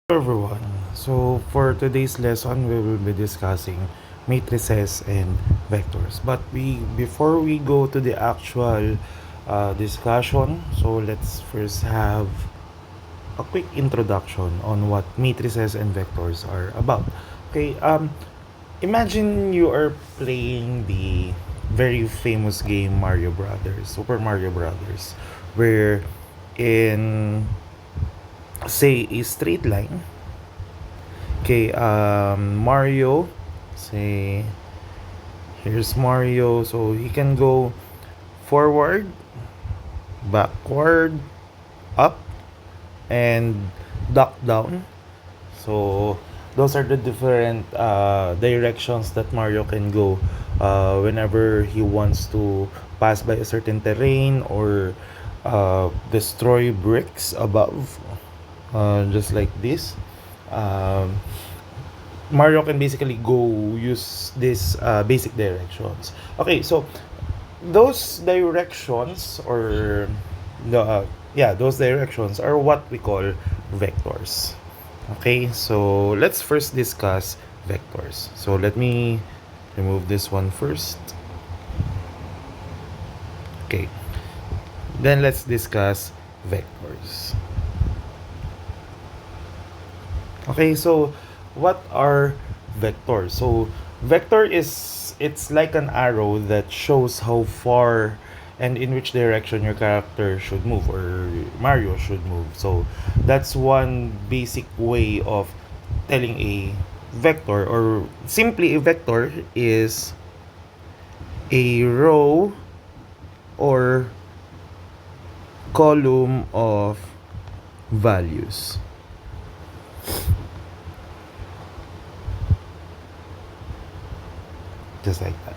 Hello everyone. So for today's lesson, we will be discussing matrices and vectors. But before we go to the actual discussion, so let's first have a quick introduction on what matrices and vectors are about. Okay. Imagine you are playing the very famous game Mario Brothers, Super Mario Brothers, where in say a straight line. Okay, Mario. Say, here's Mario. So he can go forward, backward, up, and duck down. So those are the different directions that Mario can go whenever he wants to pass by a certain terrain or destroy bricks above, just like this. Um, Mario can basically go use this basic directions. Okay, so those directions or the yeah, those directions are what we call vectors. Okay, so let's first discuss vectors. So let me remove this one first. Okay, then let's discuss vectors. Okay, so what are vectors? So vector is it's like an arrow that shows how far and in which direction your character should move or Mario should move. So that's one basic way of telling a vector, or simply a vector is a row or column of values. Just like that,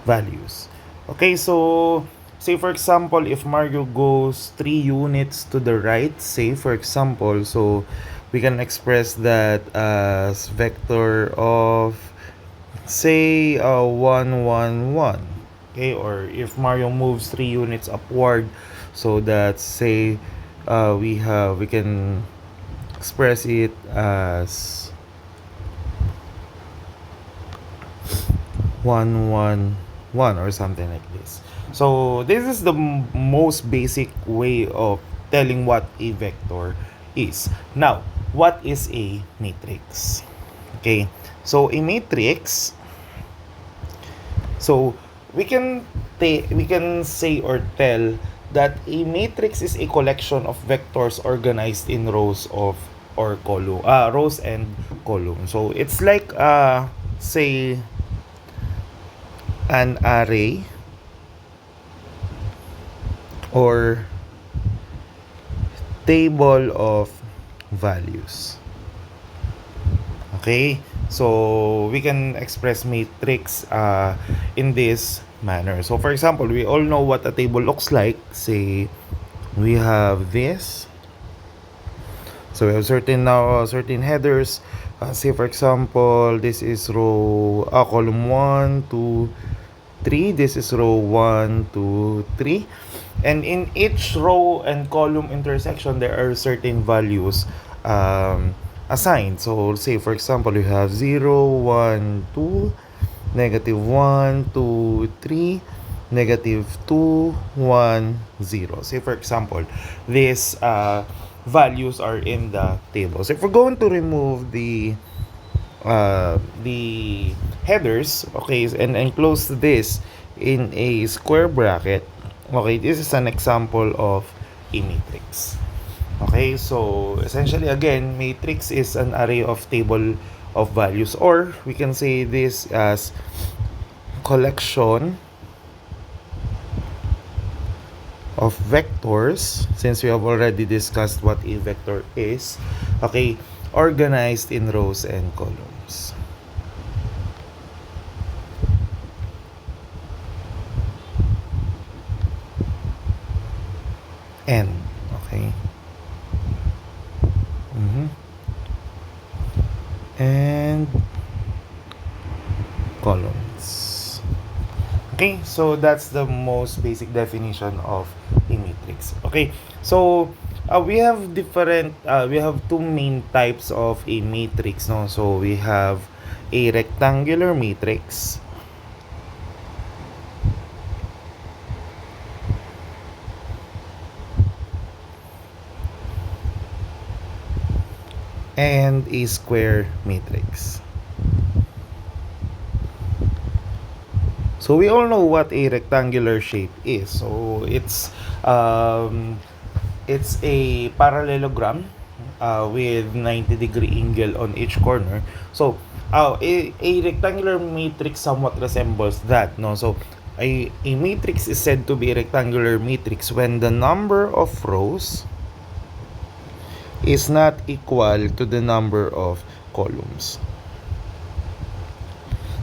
values. Okay, so say for example, if Mario goes 3 units to the right, say for example, so we can express that as vector of say 1 1 1. Okay, or if Mario moves 3 units upward, so that say we can express it as 1 1 1 or something like this. So this is the most basic way of telling what a vector is. Now, what is a matrix? Okay, so a matrix, so we can say or tell that a matrix is a collection of vectors organized in rows of or column rows and columns. So it's like say an array or table of values. Okay, so we can express matrix in this manner. So for example, we all know what a table looks like. Say we have this. So we have certain headers. Say for example, this is row column 1, 2, 3. This is row 1, 2, 3. And in each row and column intersection, there are certain values assigned. So say for example, you have 0, 1, 2, negative 1, 2, 3, negative 2, 1, 0. Say for example, these values are in the table. So if we're going to remove the headers, okay, and enclose this in a square bracket, okay, this is an example of a matrix. Okay, so essentially again, matrix is an array of table of values, or we can say this as collection of vectors, since we have already discussed what a vector is, okay, organized in rows and columns. And okay. And columns. Okay, so that's the most basic definition of a matrix. Okay, so We have different, we have two main types of a matrix, no? So we have a rectangular matrix and a square matrix. So we all know what a rectangular shape is. So it's a parallelogram with 90-degree angle on each corner. So a rectangular matrix somewhat resembles that, no? So a matrix is said to be a rectangular matrix when the number of rows is not equal to the number of columns.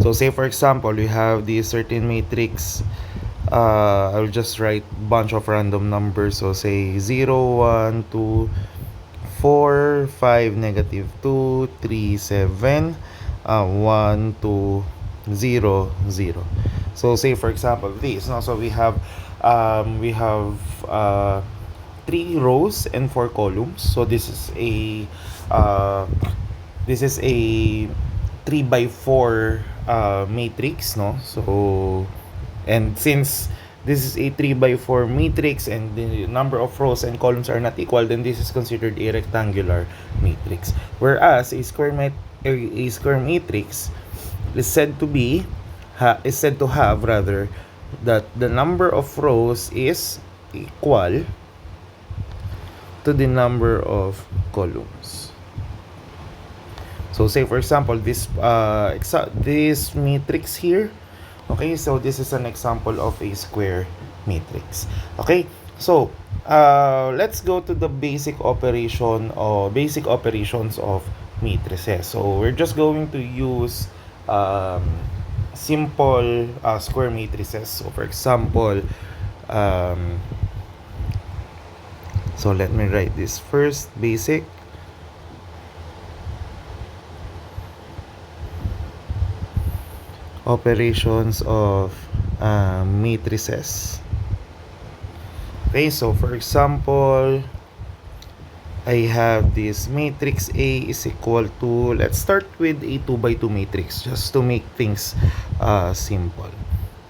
So say for example, we have this certain matrix. I'll just write bunch of random numbers. So say 0, 1, 2, 4, 5, negative 2, 3, 7, 1, 2, 0, 0. So say for example this. No? So we have uh, 3 rows and 4 columns. So uh, this is a 3 by 4 matrix, no? So and since this is a 3 by 4 matrix and the number of rows and columns are not equal, then this is considered a rectangular matrix. Whereas a square matrix is said to be is said to have rather that the number of rows is equal to the number of columns. So say for example this matrix here. Okay, so this is an example of a square matrix. Okay, so let's go to the basic basic operations of matrices. So we're just going to use um, simple square matrices. So for example, um, so let me write this first. Basic operations of matrices. Okay, so for example, I have this matrix A is equal to, let's start with a 2 by 2 matrix just to make things simple.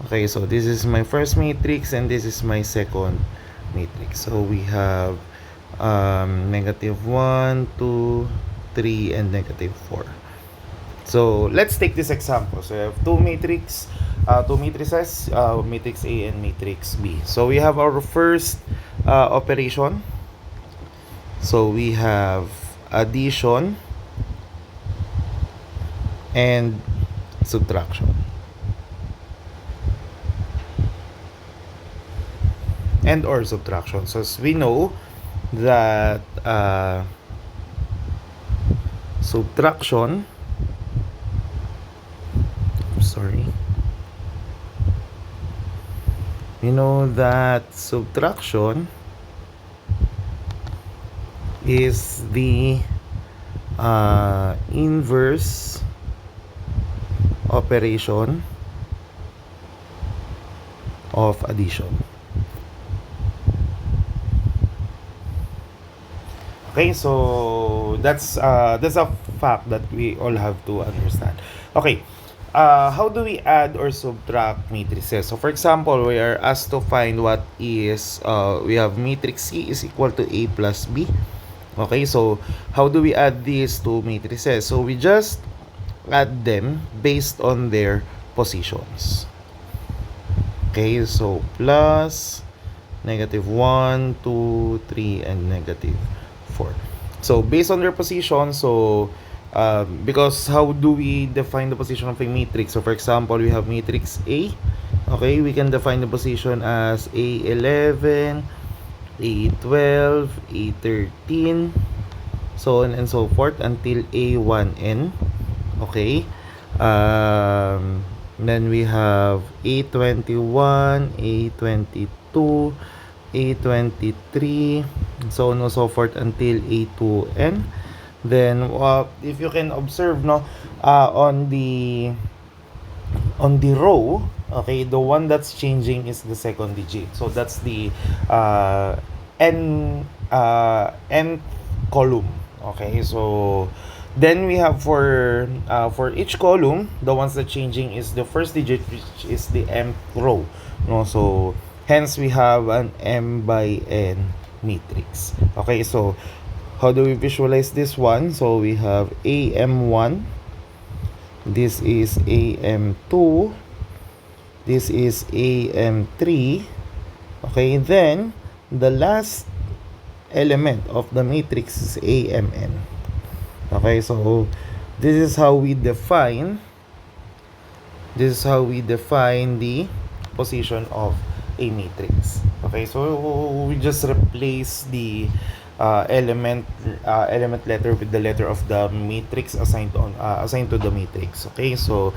Okay, so this is my first matrix and this is my second matrix. So we have negative 1, 2, 3, and negative 4. So let's take this example. So we have two matrices, matrix A and matrix B. So we have our first operation. So we have addition and subtraction. And or subtraction. So as we know that subtraction, sorry, you know that subtraction is the inverse operation of addition. Okay, so that's a fact that we all have to understand. Okay, how do we add or subtract matrices? So for example, we are asked to find what is we have matrix C is equal to A plus B. Okay, so how do we add these two matrices? So we just add them based on their positions. Okay, so plus negative 1, 2, 3, and negative 4. So based on their position, so because how do we define the position of a matrix? So for example, we have matrix A. Okay, we can define the position as A11, A12, A13, so on and so forth until A1n. Okay. Then we have A21, A22, A23, so on and so forth until A2n. Then if you can observe, no, on the row, okay, the one that's changing is the second digit. So that's the n nth column. Okay, so then we have for each column, the ones that changing is the first digit, which is the mth row. No, so hence we have an m by n matrix. Okay, so how do we visualize this one? So we have am1, this is am2, this is am3. Okay, then the last element of the matrix is amn. Okay, so this is how we define the position of a matrix. Okay, so we just replace the element letter with the letter of the matrix assigned to the matrix. Okay, so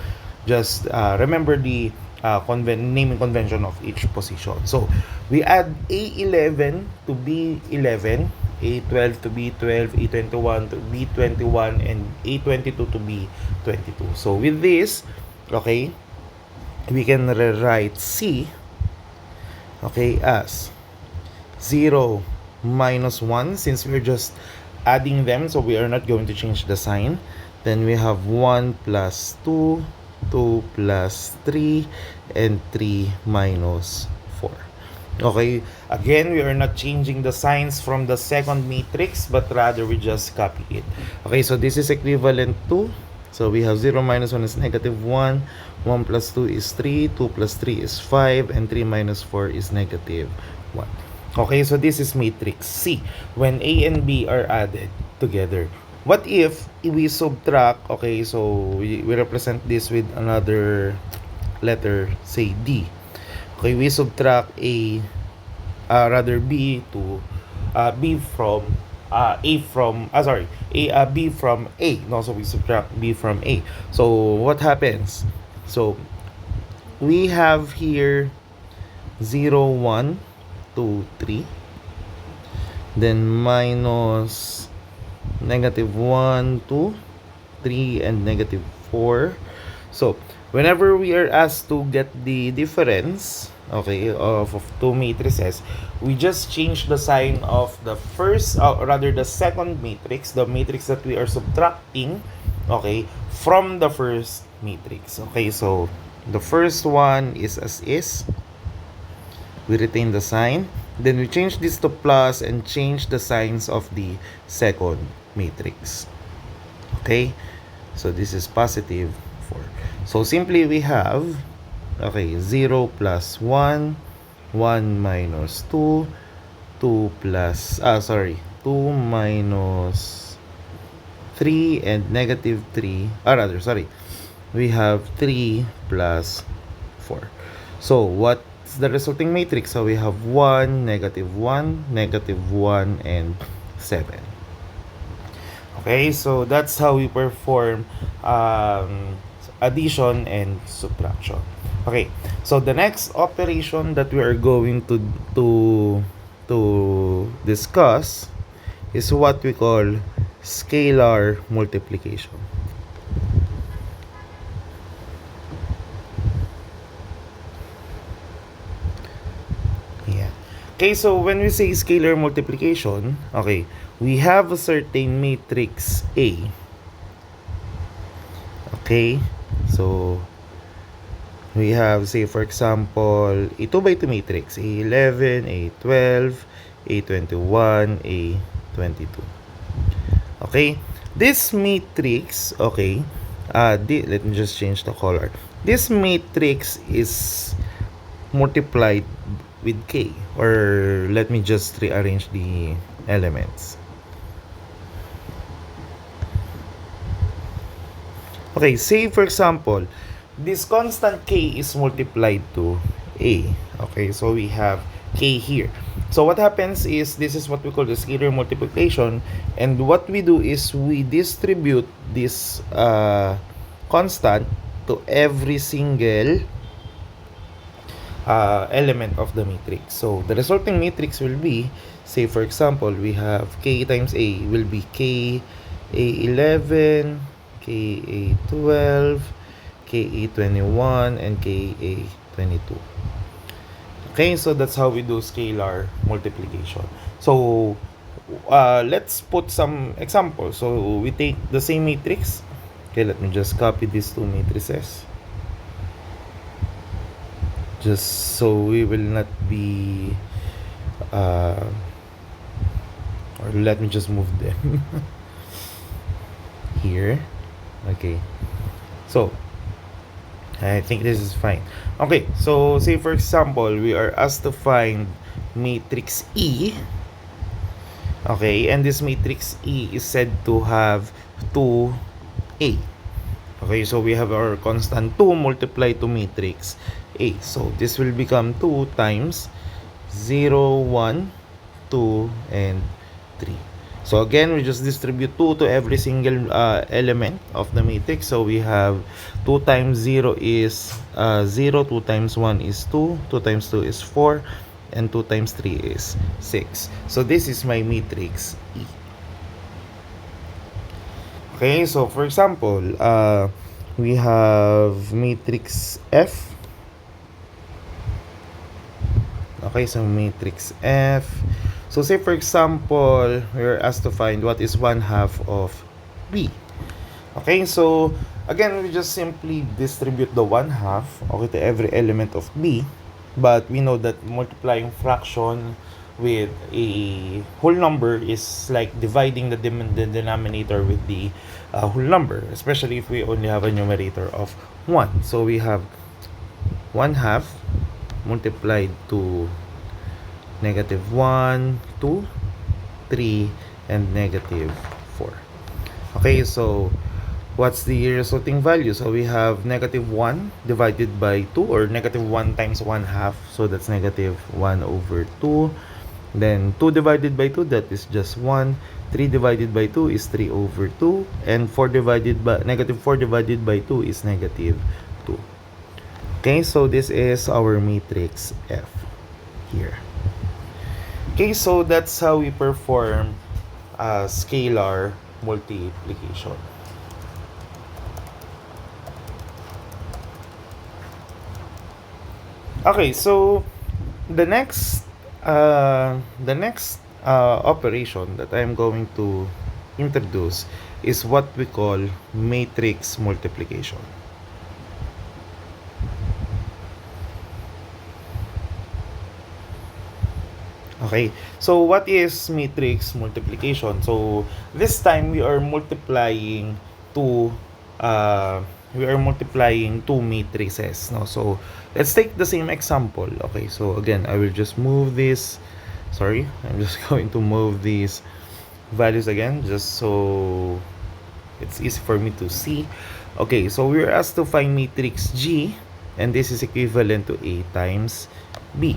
just remember the naming convention of each position. So we add A11 to B11, A12 to B12, A21 to B21, and A22 to B22. So with this, okay, we can rewrite C, okay, as 0 minus 1, since we're just adding them, so we are not going to change the sign. Then we have 1 plus 2, 2 plus 3, and 3 minus 4. Okay, again, we are not changing the signs from the second matrix, but rather we just copy it. Okay, so this is equivalent to, so we have 0 minus 1 is negative 1, 1 plus 2 is 3, 2 plus 3 is 5, and 3 minus 4 is negative 1. Okay, so this is matrix C when A and B are added together. What if we subtract, okay, so we represent this with another letter, say D. Okay, we subtract B to B from B from A. No, so we subtract B from A. So what happens? So we have here 0, 1, 2, 3, then minus negative 1, 2, 3, and negative 4. So whenever we are asked to get the difference, okay, of two matrices, we just change the sign of the first, the second matrix, the matrix that we are subtracting, okay, from the first matrix. Okay, so the first one is as is. We retain the sign. Then we change this to plus and change the signs of the second matrix. Okay, so this is positive 4. So simply we have, okay, 0 plus 1, 1 minus 2, 2 plus, 2 minus 3, and negative 3, we have 3 plus 4. So what's the resulting matrix? So we have 1, negative 1, negative 1, and 7. Okay, so that's how we perform addition and subtraction. Okay, so the next operation that we are going to discuss is what we call scalar multiplication. Yeah. Okay, so when we say scalar multiplication, okay, we have a certain matrix A. Okay, so we have, say for example, a 2 by 2 matrix, A11, A12, A21, A22. Okay, this matrix, okay, let me just change the color. This matrix is multiplied with K, or let me just rearrange the elements. Okay, say for example, this constant K is multiplied to A. Okay, so we have K here. So what happens is, this is what we call the scalar multiplication, and what we do is we distribute this constant to every single element of the matrix. So the resulting matrix will be, say for example, we have K times A will be K A11, K A12, K A21, and K A22. Okay, so that's how we do scalar multiplication. So let's put some examples. So we take the same matrix. Okay, let me just copy these two matrices, just so we will not be uh, or let me just move them here. Okay, so I think this is fine. Okay, so say for example we are asked to find matrix E. Okay, and this matrix E is said to have 2A. Okay, so we have our constant 2 multiplied to matrix A. So this will become 2 times 0, 1, 2, and 3. So again, we just distribute 2 to every single element of the matrix. So we have 2 times 0 is 0, 2 times 1 is 2, 2 times 2 is 4, and 2 times 3 is 6. So this is my matrix E. Okay, so for example, we have matrix F. Okay, so matrix F. So say for example, we're asked to find what is 1/2 of B. Okay, so again, we just simply distribute the 1/2, okay, to every element of B. But we know that multiplying fraction with a whole number is like dividing the denominator with the whole number, especially if we only have a numerator of 1. So we have 1/2 multiplied to -1, 2, 3, and -4. Okay, so what's the resulting value? So we have -1 divided by 2, or -1 times 1/2. So that's -1/2. Then 2 divided by 2, that is just 1. 3 divided by 2 is 3/2. And 4 divided by -4 divided by 2 is -2. Okay, so this is our matrix F here. Okay, so that's how we perform scalar multiplication. Okay, so the next operation that I'm going to introduce is what we call matrix multiplication. Okay, so what is matrix multiplication? So this time we are multiplying two matrices. No, so let's take the same example. Okay, so again, I will just move this. Sorry, I'm just going to move these values again, just so it's easy for me to see. Okay, so we're asked to find matrix G, and this is equivalent to A times B.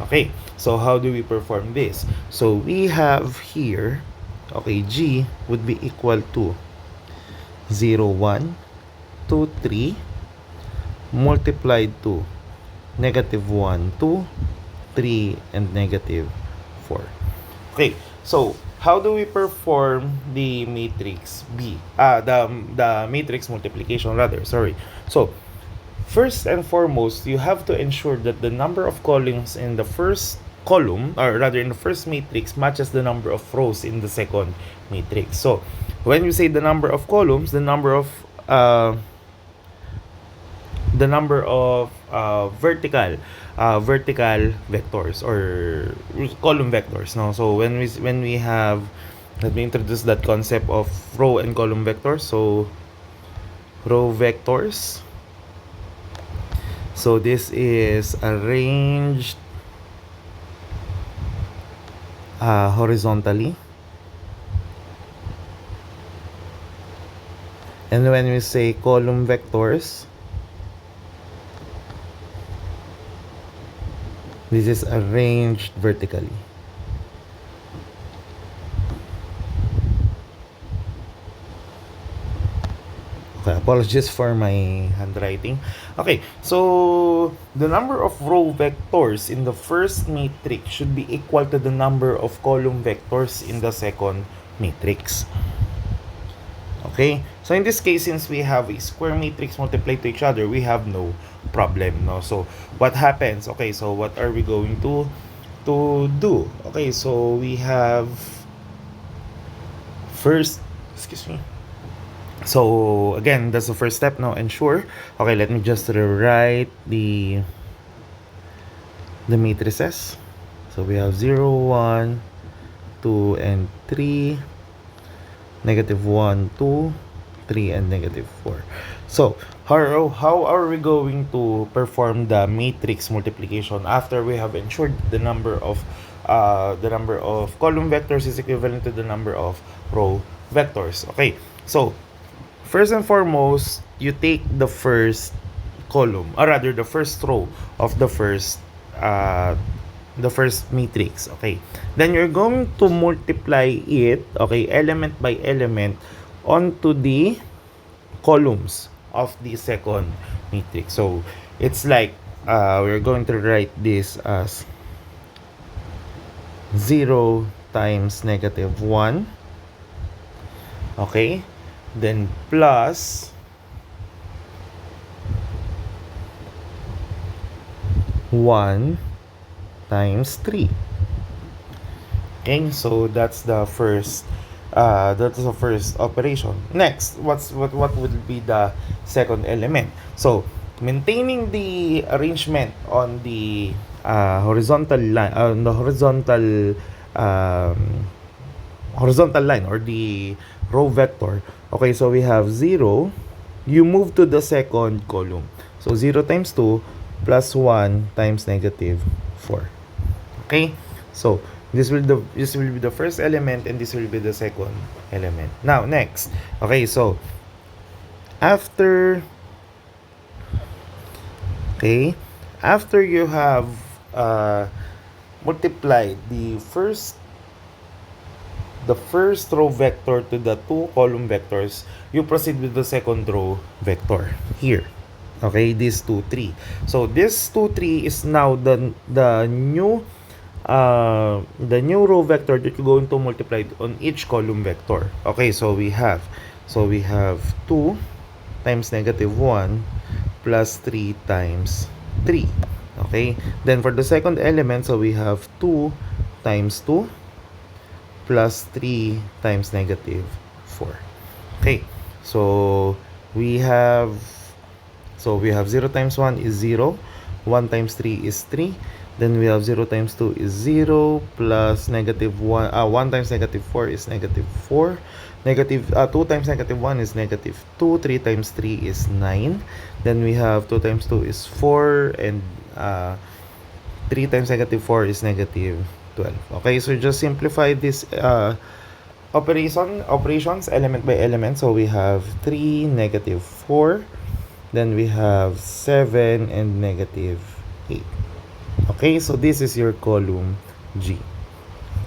Okay, so how do we perform this? So we have here, okay, G would be equal to 0, 1, 2, 3 multiplied to -1, 2, 3, and -4. Okay, so how do we perform the matrix B? The matrix multiplication rather, sorry. So first and foremost, you have to ensure that the number of columns in the first column, or rather in the first matrix, matches the number of rows in the second matrix. So when you say the number of columns, the number of vertical vectors, or column vectors. No, so when we have, let me introduce that concept of row and column vectors. So row vectors, so this is arranged horizontally. And when we say column vectors, this is arranged vertically. Okay, apologies for my handwriting. Okay, so the number of row vectors in the first matrix should be equal to the number of column vectors in the second matrix. Okay, so in this case, since we have a square matrix multiplied to each other, we have no problem. No, so what happens? Okay, so what are we going to do? Okay, so we have first, excuse me. So again, that's the first step. Now ensure. Okay, let me just rewrite the matrices. So we have 0, 1, 2, and 3, negative 1, 2, 3, and negative 4. So how are we going to perform the matrix multiplication after we have ensured the number of column vectors is equivalent to the number of row vectors? Okay, so first and foremost, you take the first column, or rather the first row of uh, the first matrix. Okay, then you're going to multiply it, okay, element by element onto the columns of the second matrix. So it's like we're going to write this as 0 times negative 1, okay, then plus 1 times 3. Okay, so that's the first operation. Next, what would be the second element? So maintaining the arrangement on the horizontal line, on the horizontal line, or the row vector. Okay, so we have 0, you move to the second column. So 0 times 2 plus 1 times negative 4. Okay, so this will be the first element, and this will be the second element. Now next, okay, so after after you have multiplied the first row vector to the two column vectors, you proceed with the second row vector here. Okay, this 2, 3. So this 2, 3 is now the new row vector that you're going to multiply on each column vector. Okay, so we have 2 times negative 1 plus 3 times 3. Okay, then for the second element, so we have 2 times 2 plus 3 times negative 4. Okay, so we have 0 times 1 is 0, 1 times 3 is 3, then we have 0 times 2 is 0, plus negative 1, 1 times negative 4 is negative 4, 2 times negative 1 is negative 2, 3 times 3 is 9, then we have 2 times 2 is 4, and 3 times negative 4 is negative 12. Okay, so just simplify this operations element by element. So we have 3, negative 4, then we have 7, and negative 8. Okay, so this is your column G.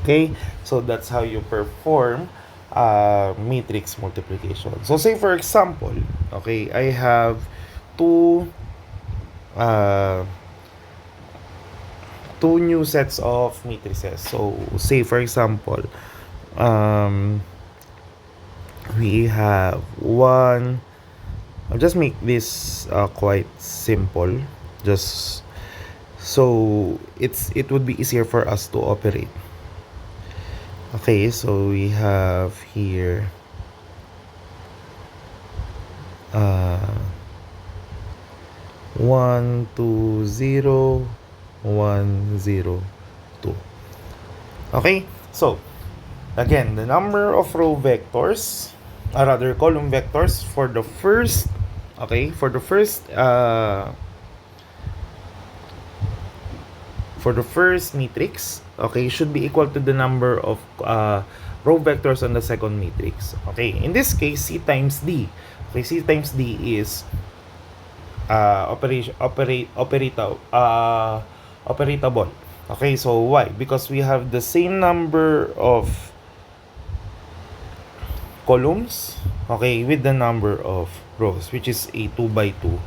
Okay, so that's how you perform matrix multiplication. So say for example, okay, I have two new sets of matrices. So say for example, we have one. I'll just make this quite simple, just so it would be easier for us to operate. Okay, so we have here 1, 2, 0, 1, 0, 2. Okay, so again, the number of row vectors, or rather column vectors for the first, okay, for the first matrix, okay, should be equal to the number of row vectors on the second matrix. Okay, in this case, C times D. Okay, C times D is operatable. Okay, so why? Because we have the same number of columns, okay, with the number of rows, which is a 2 by 2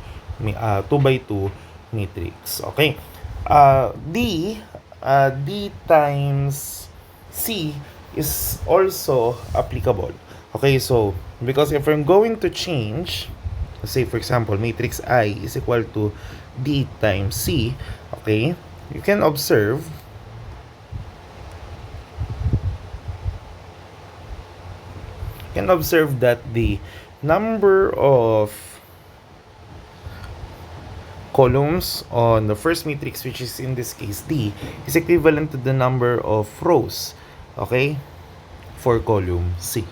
matrix. Okay, D times C is also applicable. Okay, so because if I'm going to change, say for example, matrix I is equal to D times C, okay, you can observe can observe that the number of columns on the first matrix, which is in this case D, is equivalent to the number of rows, okay, for column C.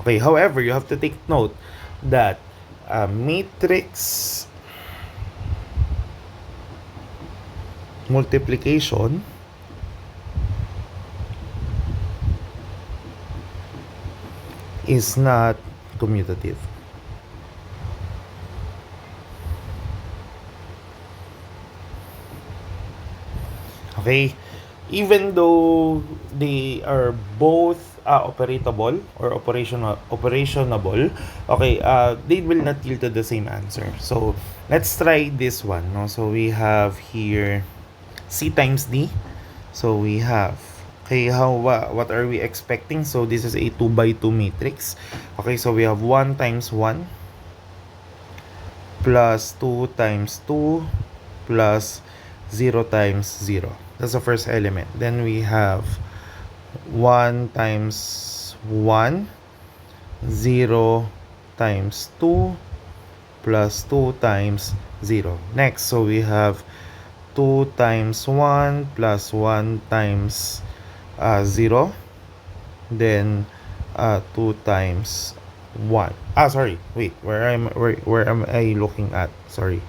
Okay, however, you have to take note that matrix multiplication is not commutative. Okay, even though they are both operatable or operationable, okay, they will not yield to the same answer. So let's try this one. No? So we have here C times D. So we have, okay, what are we expecting? So this is a 2 by 2 matrix. Okay, so we have 1 times 1 plus 2 times 2 plus 0 times 0. That's the first element. Then we have 1 times 1, 0 times 2 plus 2 times 0. Next, so we have 2 times 1 plus 1 times 0. Then 2 times 1. Sorry. Wait, where am I looking at? Sorry.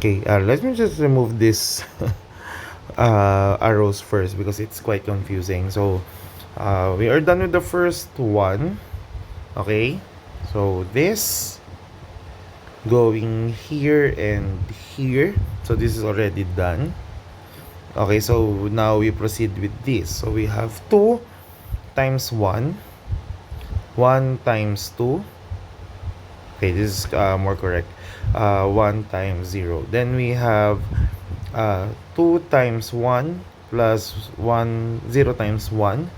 Okay, let me just remove this arrows first because it's quite confusing. So we are done with the first one. Okay, so this going here and here, so this is already done. Okay, so now we proceed with this. So we have 2 times 1, 1 times 2. Okay, this is more correct. 1 times 0. Then we have 2 times 1 plus 1, 0 times 1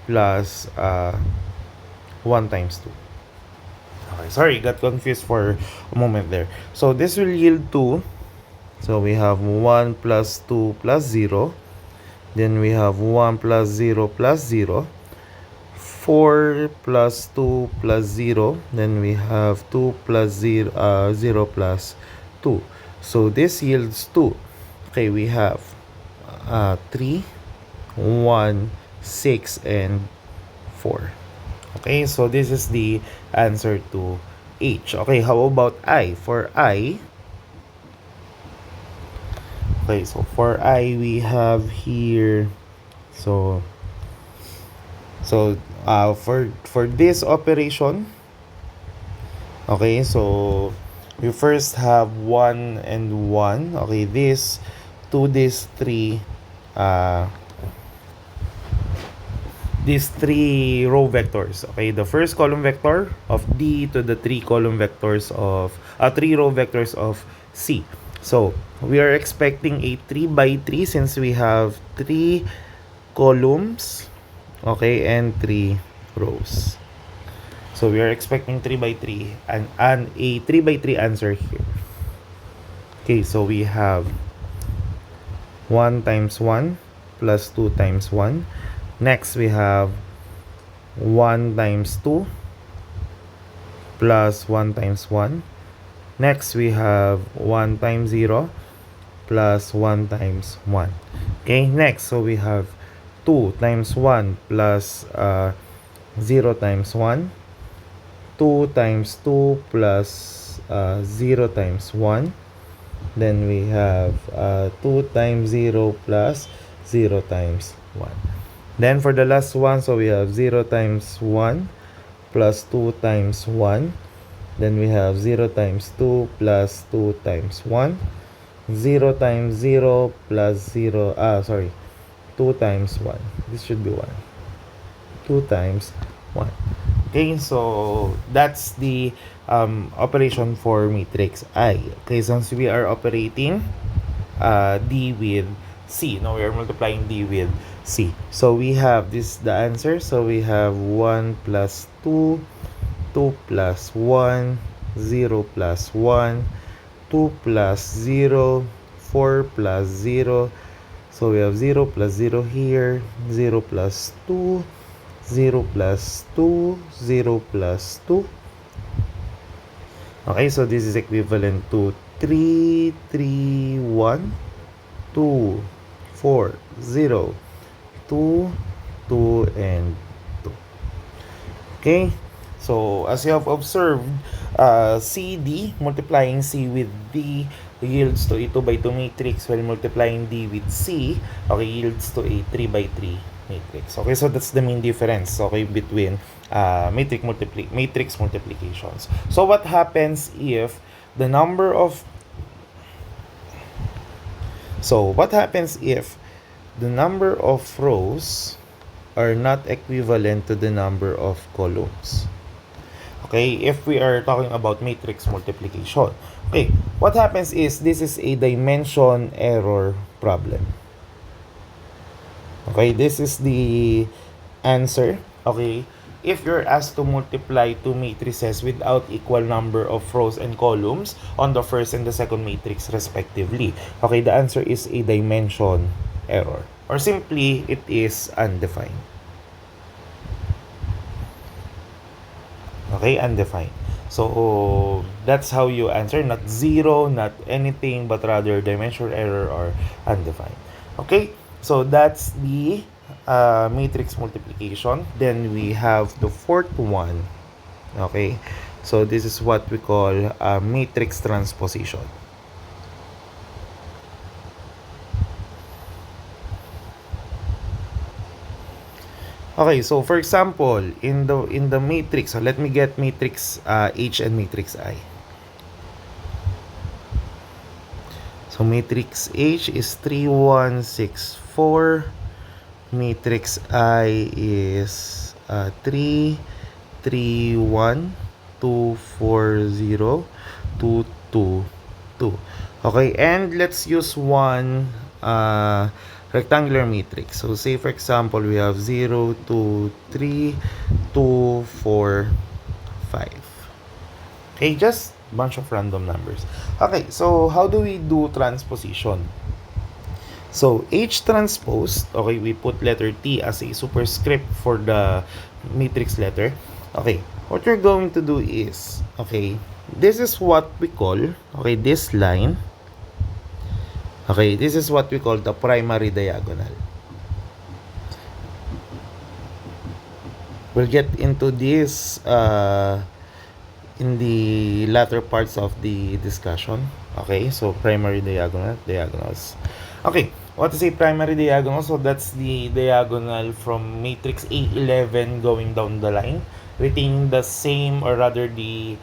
plus 1 times 2. Okay, sorry, got confused for a moment there. So this will yield 2. So we have 1 plus 2 plus 0. Then we have 1 plus 0 plus 0. 4 plus 2 plus 0. Then we have 2 plus 0, 0 plus 2. So this yields 2. Okay, we have 3, 1, 6, and 4. Okay, so this is the answer to H. Okay, how about I? For I, okay, so for I, we have here, so for this operation, okay, so we first have 1 and 1. Okay, this 2, this 3, these 3 row vectors. Okay, the first column vector of D to the 3 column vectors of 3 row vectors of C. So we are expecting a 3 by 3 since we have 3 columns, okay, and 3 rows. So we are expecting 3 by 3 and a 3 by 3 answer here. Okay, so we have 1 times 1 plus 2 times 1. Next, we have 1 times 2 plus 1 times 1. Next, we have 1 times 0 plus 1 times 1. Okay, next, so we have 2 times 1 plus 0 times 1. 2 times 2 plus 0 times 1. Then we have 2 times 0 plus 0 times 1. Then for the last one, so we have 0 times 1 plus 2 times 1. Then we have 0 times 2 plus 2 times 1. 0 times 0 plus 0, 2 times 1. This should be 1. 2 times 1. Okay, so that's the operation for matrix I. Okay, since we are operating D with C. Now we are multiplying D with C. So we have this, the answer. So we have 1 plus 2, 2 plus 1, 0 plus 1, 2 plus 0, 4 plus 0, So we have 0 plus 0 here, 0 plus 2, 0 plus 2, 0 plus 2. Okay, so this is equivalent to 3, 3, 1, 2, 4, 0, 2, 2, and 2. Okay, so as you have observed, CD multiplying C with D yields to a 2 by 2 matrix, while multiplying D with C, okay, yields to a 3 by 3 matrix. Okay, so that's the main difference, okay, between matrix multiplications. So what happens if the number of the number of rows are not equivalent to the number of columns? Okay, if we are talking about matrix multiplication. Okay, what happens is this is a dimension error problem. Okay, this is the answer. Okay, if you're asked to multiply two matrices without equal number of rows and columns on the first and the second matrix respectively. Okay, the answer is a dimension error, or simply it is undefined. Okay, undefined. So that's how you answer, not zero, not anything, but rather dimensional error or undefined. Okay, so that's the matrix multiplication. Then we have the fourth one. Okay, so this is what we call matrix transposition. Okay, so for example, in the matrix, so let me get matrix H and matrix I. So matrix H is 3, 1, 6, 4. Matrix I is 3, 3, 1, 2, 4, 0, 2, 2, 2. Okay, and let's use one rectangular matrix. So say for example, we have 0, 2, 3, 2, 4, 5. Okay, just bunch of random numbers. Okay, so how do we do transposition? So H transpose, okay, we put letter T as a superscript for the matrix letter. Okay, what you're going to do is, okay, this is what we call, okay, this line, okay, this is what we call the primary diagonal. We'll get into this in the latter parts of the discussion. Okay, so primary diagonals. Okay, what is a primary diagonal? So that's the diagonal from matrix A11 going down the line, retaining the same, or rather the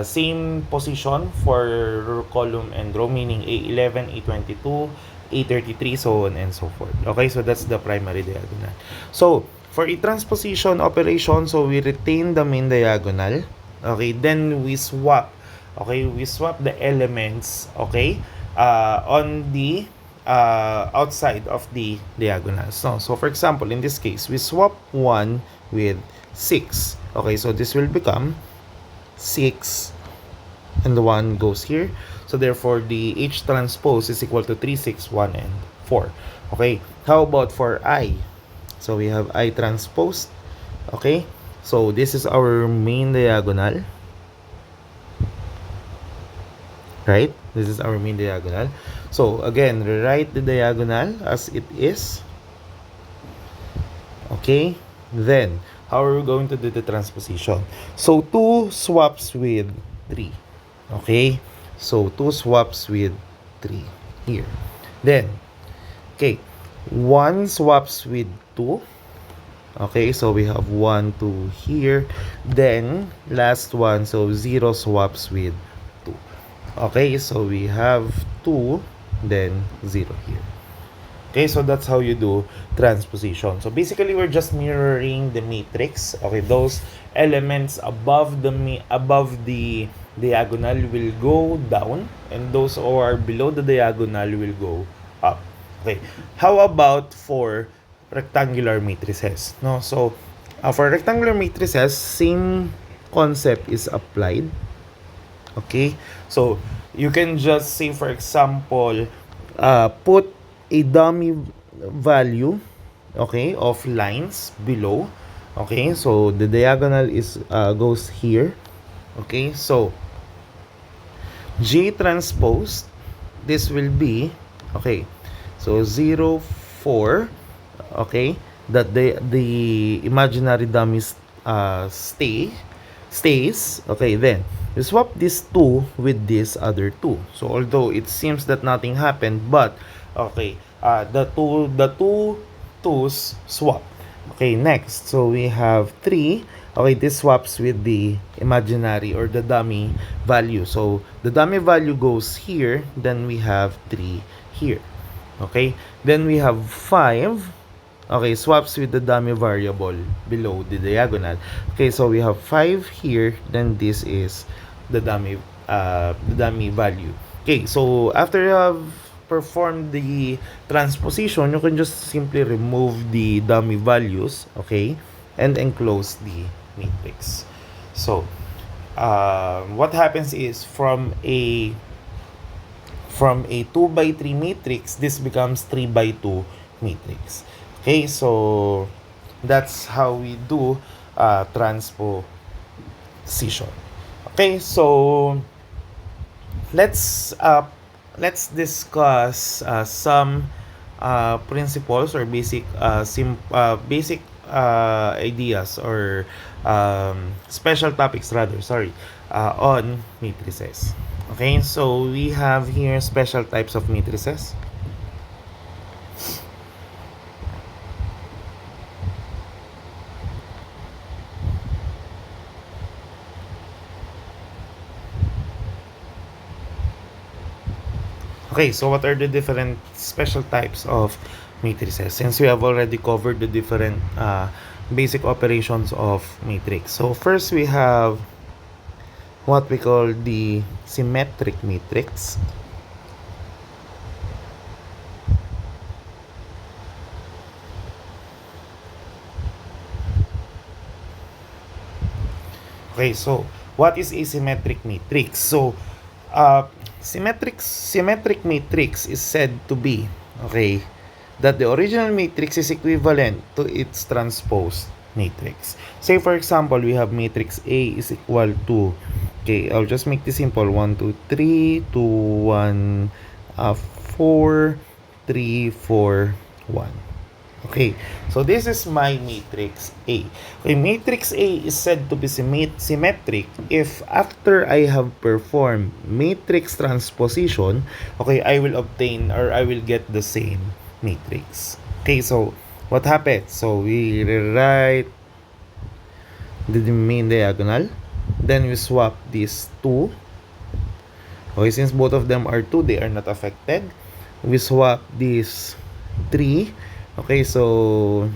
same position for column and row, meaning A11, A22, A33, so on and so forth. Okay, so that's the primary diagonal. So for a transposition operation, so we retain the main diagonal. Okay, then we swap. Okay, we swap the elements, okay, on the outside of the diagonals. So for example, in this case, we swap 1 with 6. Okay, so this will become 6, and the 1 goes here. So therefore, the H transpose is equal to 3, 6, 1, and 4. Okay, how about for I? So we have I transpose. Okay, so this is our main diagonal. Right? This is our main diagonal. So again, rewrite the diagonal as it is. Okay, then how are we going to do the transposition? So 2 swaps with 3. Okay, so 2 swaps with 3 here. Then, okay, 1 swaps with 2. Okay, so we have 1, 2 here. Then, last one, so 0 swaps with 2. Okay, so we have 2, then 0 here. Okay, so that's how you do transposition. So basically, we're just mirroring the matrix. Okay, those elements above the diagonal will go down, and those who are below the diagonal will go up. Okay, how about for rectangular matrices? No, so for rectangular matrices, same concept is applied. Okay, so you can just say, for example, put a dummy value, okay, of lines below. Okay, so the diagonal is goes here. Okay, so J transpose, this will be, okay, so 0, 4, okay, that the imaginary dummies stays, okay, then you swap this 2 with this other 2. So although it seems that nothing happened, but okay, the two twos swap. Okay, next, so we have 3. Okay, this swaps with the imaginary or the dummy value. So the dummy value goes here, then we have 3 here. Okay, then we have 5. Okay, swaps with the dummy variable below the diagonal. Okay, so we have 5 here, then this is the dummy value. Okay, so after you have performed the transposition, you can just simply remove the dummy values, okay, and enclose the matrix. So what happens is from a 2 by 3 matrix, this becomes 3 by 2 matrix. Okay, so that's how we do transposition. Okay, so let's discuss some principles or basic ideas or special topics rather, sorry, on matrices. Okay, so we have here special types of matrices. Okay, so what are the different special types of matrices? Since we have already covered the different basic operations of matrix. So first we have what we call the symmetric matrix. Okay, so what is a symmetric matrix? So symmetric matrix is said to be, okay, that the original matrix is equivalent to its transposed matrix. Say for example, we have matrix A is equal to, okay, I'll just make this simple, 1 2 3 2 1 4 3 4 1. Okay, so this is my matrix A. Okay, matrix A is said to be symmetric if after I have performed matrix transposition, okay, I will obtain or I will get the same matrix. Okay, so what happens? So we rewrite the main diagonal, then we swap these two. Okay, since both of them are 2, they are not affected. We swap these 3. Okay, so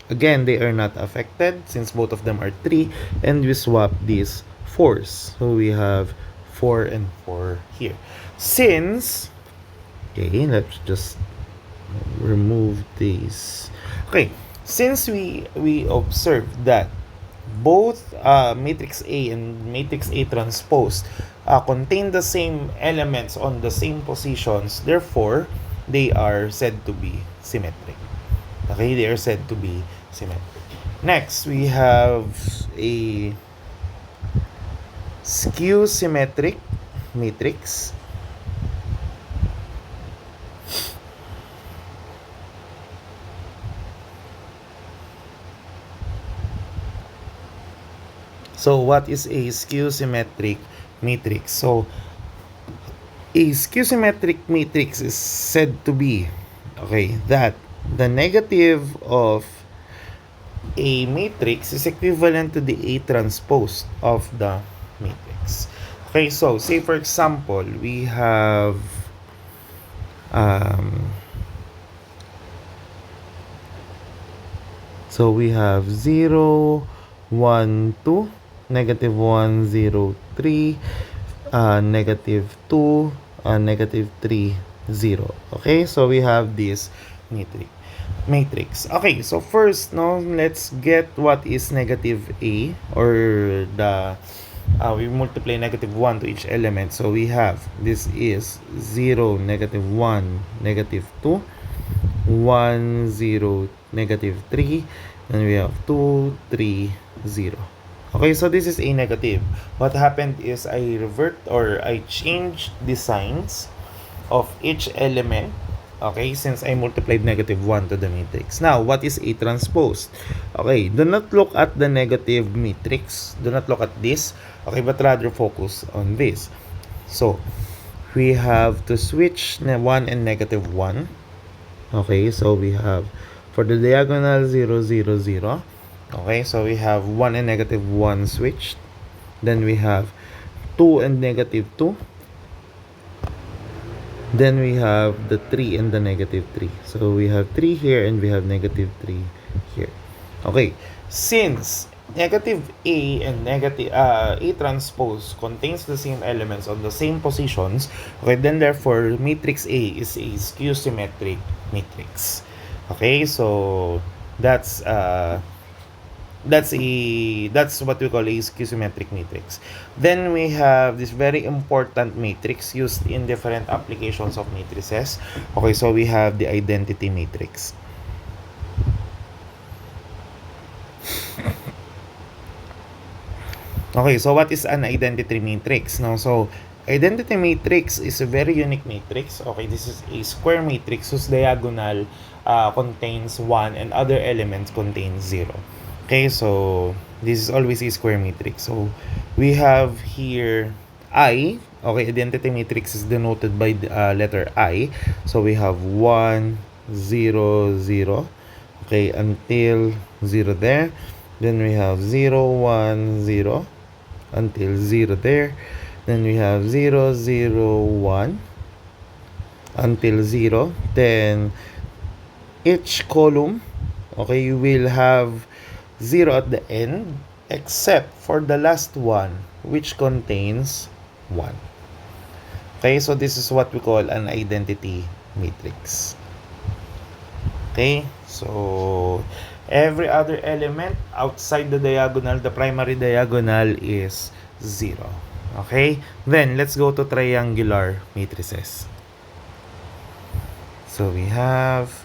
again, they are not affected since both of them are 3. And we swap these 4s. So we have 4 and 4 here. Since, okay, let's just remove these. Okay, since we observe that both matrix A and matrix A transpose contain the same elements on the same positions, therefore, they are said to be symmetric. Okay, they are said to be symmetric. Next, we have a skew symmetric matrix. So what is a skew symmetric matrix? So a skew symmetric matrix is said to be, okay, that the negative of a matrix is equivalent to the A transpose of the matrix. Okay, so say for example, we have so we have 0 1 2, negative 1 0 3, negative 2, negative 3 0. Okay, so we have this matrix. Okay, so first, no, let's get what is negative A, or the we multiply negative 1 to each element. So we have, this is 0, negative 1, negative 2. 1, 0, negative 3. Then we have 2, 3, 0. Okay, so this is a negative. What happened is I revert or I changed the signs of each element, okay, since I multiplied negative 1 to the matrix. Now, what is A transpose? Okay, do not look at the negative matrix. Do not look at this, okay, but rather focus on this. So, we have to switch 1 and negative 1. Okay, so we have for the diagonal 0, 0, 0. Okay, so we have 1 and negative 1 switched. Then we have 2 and negative 2. Then we have the 3 and the negative 3. So we have 3 here and we have negative 3 here. Okay, since negative A and negative A transpose contains the same elements on the same positions, okay, then therefore matrix A is a skew symmetric matrix. Okay, so that's what we call a skew-symmetric matrix. Then we have this very important matrix used in different applications of matrices. Okay, so we have the identity matrix. Okay, so what is an identity matrix? No, so identity matrix is a very unique matrix. Okay, this is a square matrix whose diagonal contains 1 and other elements contain 0. Okay, so this is always a square matrix. So we have here I. Okay, identity matrix is denoted by the letter I. So we have 1, 0, 0. Okay, until 0 there. Then we have 0, 1, 0 until 0 there. Then we have 0, 0, 1 until 0. Then each column, okay, you will have 0 at the end except for the last one, which contains 1. Okay, so this is what we call an identity matrix. Okay, so every other element outside the diagonal, the primary diagonal, is 0. Okay, then let's go to triangular matrices. So we have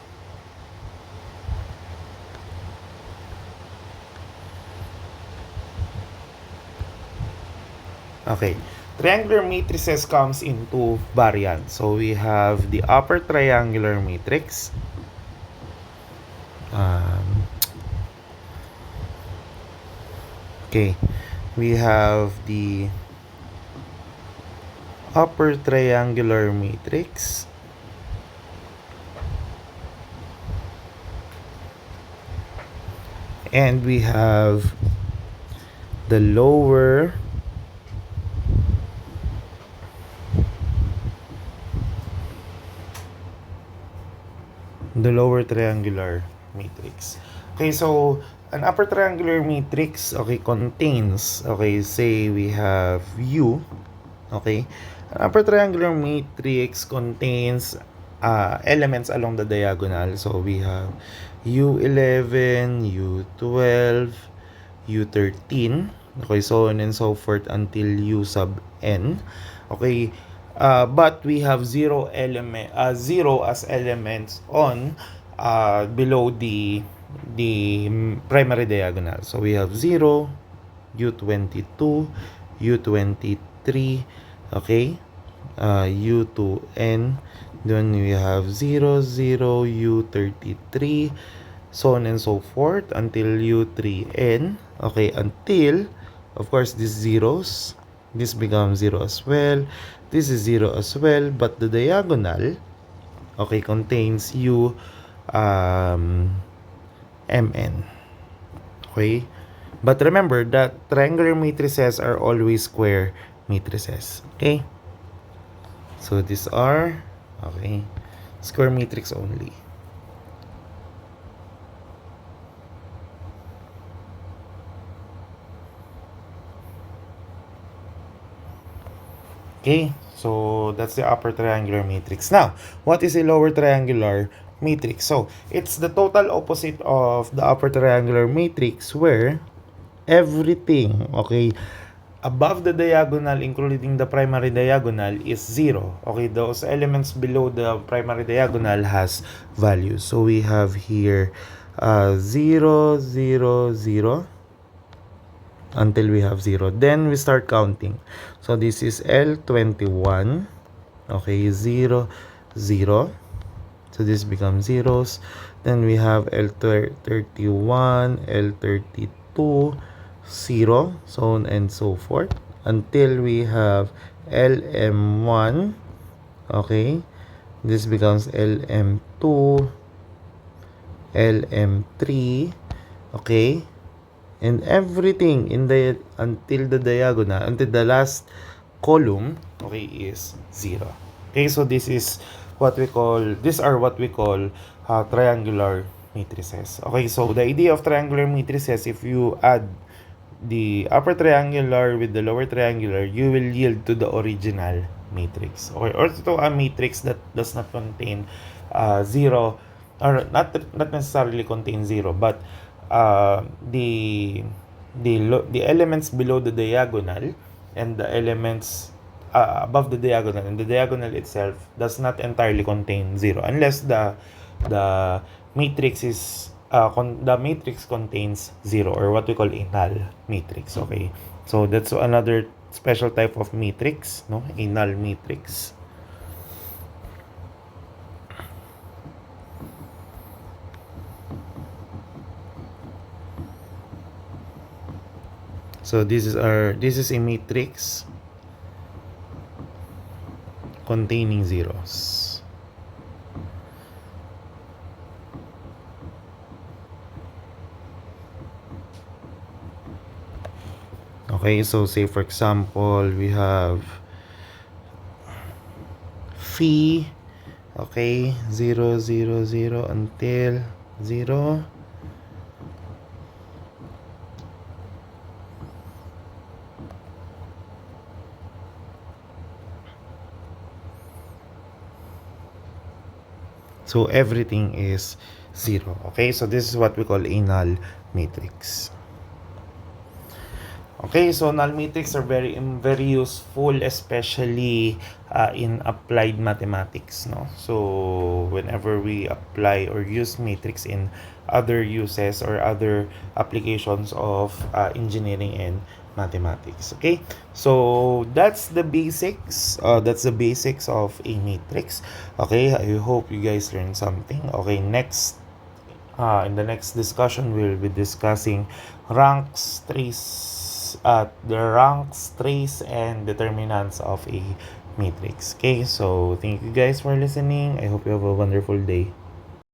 okay, triangular matrices comes in two variants. So we have the upper triangular matrix. Okay, we have the upper triangular matrix. And we have the lower triangular matrix. Okay, so an upper triangular matrix, okay, contains, okay, say we have U, okay, an upper triangular matrix contains elements along the diagonal. So we have U11, U12, U13, okay, so on and so forth until U sub n. Okay, but we have zero as elements on below the primary diagonal. So we have 0, U22, U23, okay, U2n. Then we have 0, 0, U33, so on and so forth until U3n. Okay, until, of course, these zeros, this becomes 0 as well. This is 0 as well, but the diagonal, okay, contains U mn. Okay, but remember that triangular matrices are always square matrices. Okay, so these are, okay, square matrix only. Okay, so that's the upper triangular matrix. Now, what is a lower triangular matrix? So, it's the total opposite of the upper triangular matrix where everything, okay, above the diagonal, including the primary diagonal, is 0. Okay, those elements below the primary diagonal has values. So we have here 0, 0, 0 until we have 0. Then we start counting. So this is L21. Okay, 0, 0. So this becomes zeros. Then we have L31, L32, 0, so on and so forth. Until we have LM1. Okay. This becomes LM2, LM3. Okay. And everything in the until the diagonal, until the last column, okay, is 0. Okay, so these are what we call triangular matrices. Okay, so the idea of triangular matrices, if you add the upper triangular with the lower triangular, you will yield to the original matrix, or to a matrix that does not contain 0, or not necessarily contain 0, but the elements below the diagonal and the elements above the diagonal and the diagonal itself does not entirely contain 0, unless the matrix is the matrix contains 0, or what we call a null matrix. Okay, so that's another special type of matrix, no, a null matrix. So this is a matrix containing zeros. Okay, so say for example, we have phi, okay, 0, 0, 0 until 0. So everything is 0. Okay, so this is what we call a null matrix. Okay, so null matrix are very useful, especially in applied mathematics, no? So whenever we apply or use matrix in other uses or other applications of engineering and mathematics. Okay, so that's the basics. That's the basics of a matrix. Okay, I hope you guys learned something. Okay, in the next discussion, we'll be discussing ranks, trace, and determinants of a matrix. Okay, so thank you guys for listening. I hope you have a wonderful day.